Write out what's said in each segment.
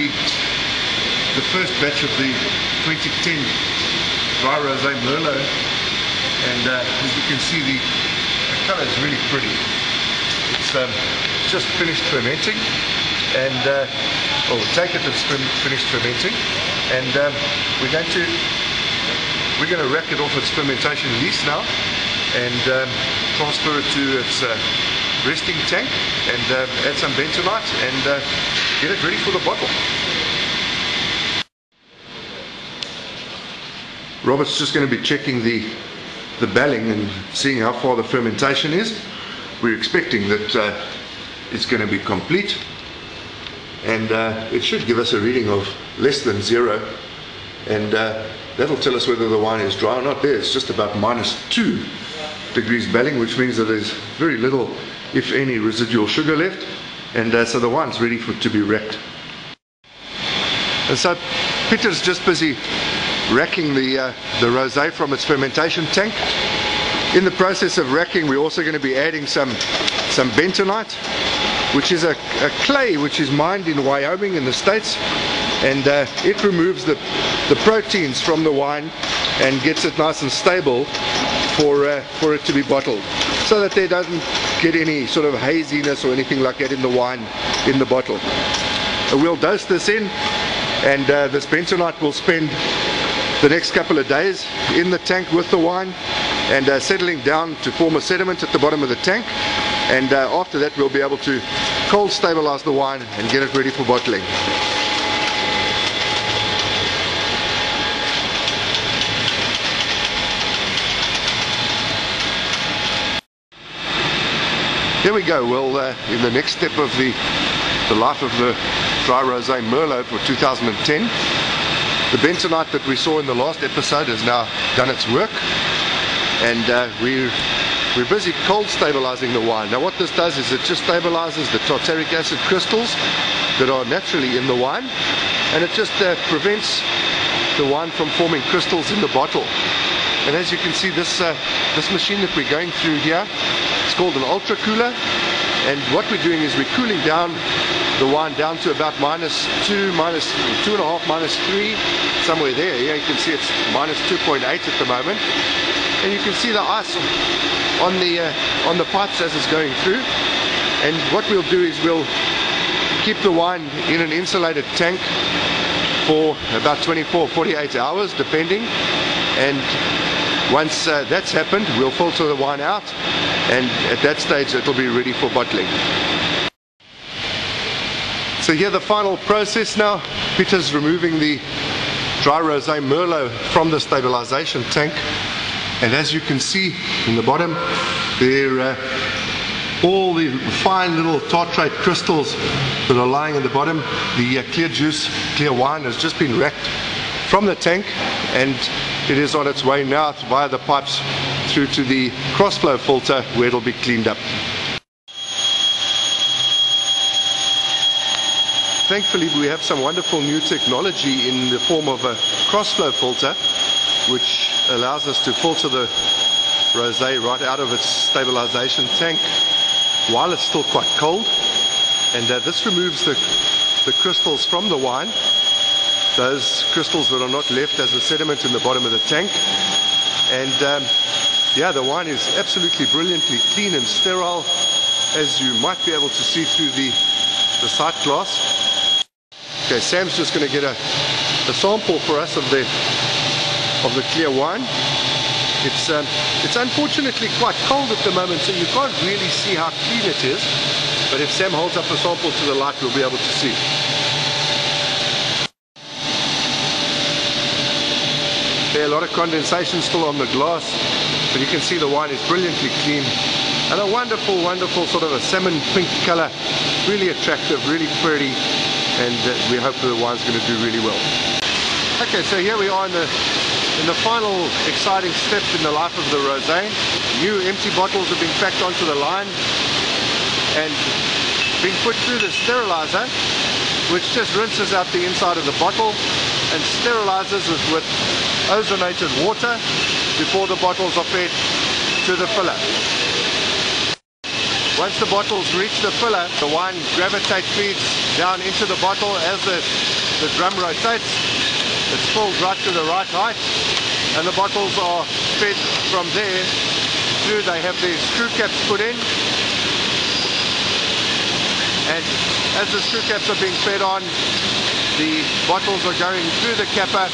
the first batch of the 2010 Dry Rosé Merlot, and as you can see, the color is really pretty. It's just finished fermenting, and or take it that's finished fermenting, and we're going to rack it off its fermentation lease now, and transfer it to its resting tank, and add some bentonite, and get it ready for the bottle. Robert's just going to be checking the barreling and seeing how far the fermentation is. We're expecting that it's going to be complete, and it should give us a reading of less than 0, and that'll tell us whether the wine is dry or not. There, it's just about -2 degrees barreling, which means that there's very little, if any, residual sugar left, and so the wine's ready to be racked. And so Peter's just busy racking the rosé from its fermentation tank. In the process of racking, we're also going to be adding some bentonite, which is a clay which is mined in Wyoming in the States, and it removes the proteins from the wine and gets it nice and stable for it to be bottled, so that there doesn't get any sort of haziness or anything like that in the wine in the bottle. We'll dose this in, and this bentonite will spend the next couple of days in the tank with the wine, and settling down to form a sediment at the bottom of the tank, and after that we'll be able to cold stabilize the wine and get it ready for bottling. Here we go. Well, in the next step of the life of the Dry Rosé Merlot for 2010, the bentonite that we saw in the last episode has now done its work, and we're busy cold stabilizing the wine. Now what this does is it just stabilizes the tartaric acid crystals that are naturally in the wine, and it just prevents the wine from forming crystals in the bottle. And as you can see, this machine that we're going through here, it's called an ultra cooler, and what we're doing is we're cooling down the wine down to about -2, -2.5, -3, somewhere there. Here you can see it's -2.8 at the moment, and you can see the ice on the pipes as it's going through. And what we'll do is we'll keep the wine in an insulated tank for about 24-48 hours depending, and once that's happened, we'll filter the wine out, and at that stage it'll be ready for bottling. So here the final process now. Peter's removing the Dry Rosé Merlot from the stabilization tank, and as you can see in the bottom there, all the fine little tartrate crystals that are lying in the bottom. The clear juice, clear wine has just been racked from the tank, and it is on its way now via the pipes through to the crossflow filter, where it'll be cleaned up. Thankfully, we have some wonderful new technology in the form of a crossflow filter, which allows us to filter the rosé right out of its stabilization tank while it's still quite cold, and this removes the crystals from the wine, those crystals that are not left as a sediment in the bottom of the tank. And yeah, the wine is absolutely brilliantly clean and sterile, as you might be able to see through the sight glass. Okay, Sam's just going to get a sample for us of the clear wine. It's unfortunately quite cold at the moment, so you can't really see how clean it is, but if Sam holds up a sample to the light, we'll be able to see. There, a lot of condensation still on the glass, but you can see the wine is brilliantly clean, and a wonderful, wonderful sort of a salmon pink color, really attractive, really pretty, and we hope the wine's going to do really well. Okay, so here we are in the final exciting step in the life of the rosé. New empty bottles have been packed onto the line and being put through the sterilizer, which just rinses out the inside of the bottle and sterilizes it with ozonated water before the bottles are fed to the filler. Once the bottles reach the filler, the wine gravitate feeds down into the bottle. As the drum rotates, it's filled right to the right height, and the bottles are fed from there through. They have their screw caps put in, and as the screw caps are being fed on, the bottles are going through the capper,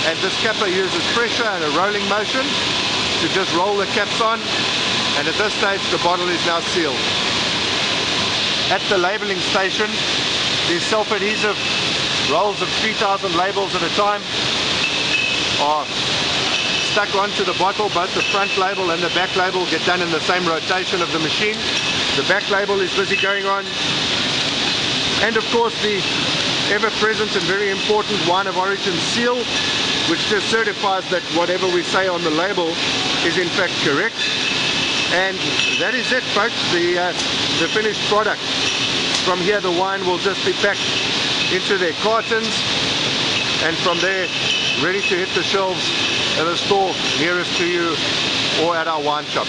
and this capper uses pressure and a rolling motion to just roll the caps on, and at this stage the bottle is now sealed. At the labeling station, these self-adhesive rolls of 3,000 labels at a time are stuck onto the bottle. Both the front label and the back label get done in the same rotation of the machine. The back label is busy going on, and of course the ever-present and very important wine of origin seal, which just certifies that whatever we say on the label is in fact correct. And that is it, folks, the finished product. From here the wine will just be packed into their cartons, and from there ready to hit the shelves at a store nearest to you or at our wine shop.